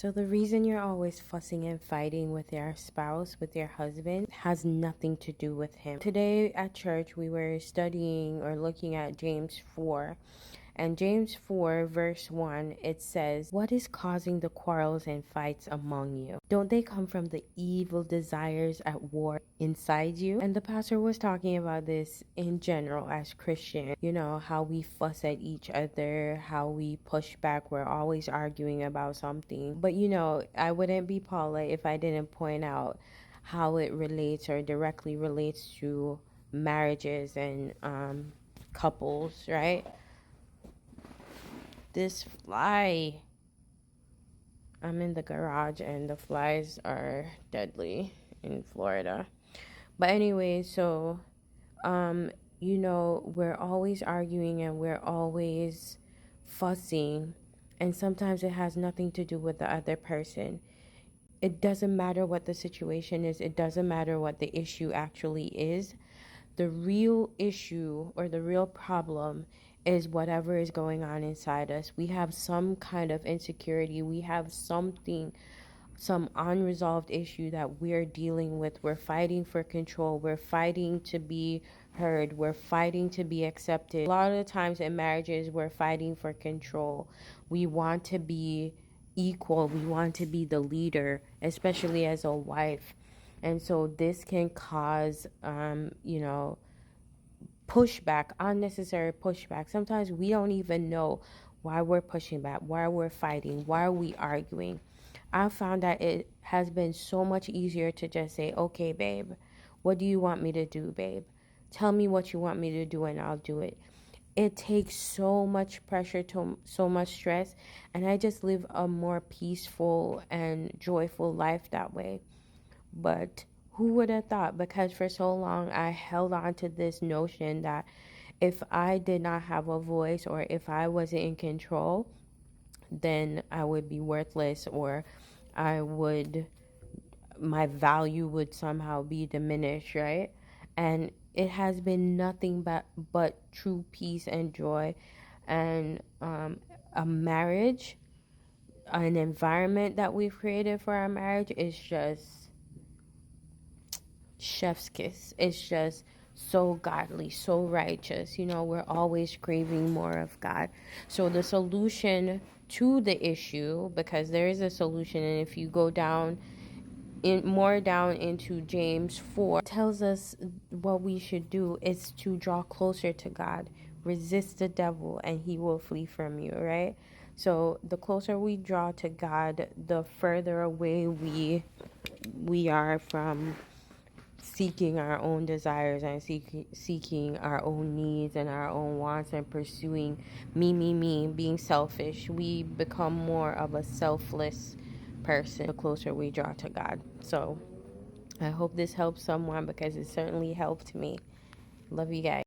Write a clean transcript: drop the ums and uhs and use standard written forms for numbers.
So the reason you're always fussing and fighting with your spouse, with your husband, has nothing to do with him. Today at church, we were studying or looking at James 4. And James 4 verse 1, it says, "What is causing the quarrels and fights among you? Don't they come from the evil desires at war inside you?" And the pastor was talking about this in general as Christians. You know, how we fuss at each other, how we push back, we're always arguing about something. But you know, I wouldn't be Paula if I didn't point out how it relates or directly relates to marriages and couples, right? This fly. I'm in the garage and the flies are deadly in Florida. But anyway, so you know, we're always arguing and we're always fussing, and sometimes it has nothing to do with the other person. It doesn't matter what the situation is, it doesn't matter what the issue actually is. The real issue or the real problem is whatever is going on inside us. We have some kind of insecurity. We have something, some unresolved issue that we're dealing with. We're fighting for control. We're fighting to be heard. We're fighting to be accepted. A lot of the times in marriages, we're fighting for control. We want to be equal. We want to be the leader, especially as a wife. And so this can cause, you know, pushback, unnecessary pushback. Sometimes we don't even know why we're pushing back, why we're fighting, why are we arguing. I found that it has been so much easier to just say, okay, babe, what do you want me to do, babe? Tell me what you want me to do and I'll do it. It takes so much pressure, to so much stress, and I just live a more peaceful and joyful life that way. But who would have thought? Because for so long I held on to this notion that if I did not have a voice or if I wasn't in control, then I would be worthless, or I would, my value would somehow be diminished, right? And it has been nothing but true peace and joy, and a marriage, an environment that we've created for our marriage is just chef's kiss. It's just so godly, so righteous. You know, we're always craving more of God. So the solution to the issue, because there is a solution, and if you go down in more down into James 4, it tells us what we should do is to draw closer to God. Resist the devil and he will flee from you, right? So the closer we draw to God, the further away we are from seeking our own desires and seeking our own needs and our own wants and pursuing me, being selfish. We become more of a selfless person the closer we draw to God. So I hope this helps someone, because it certainly helped me. Love you guys.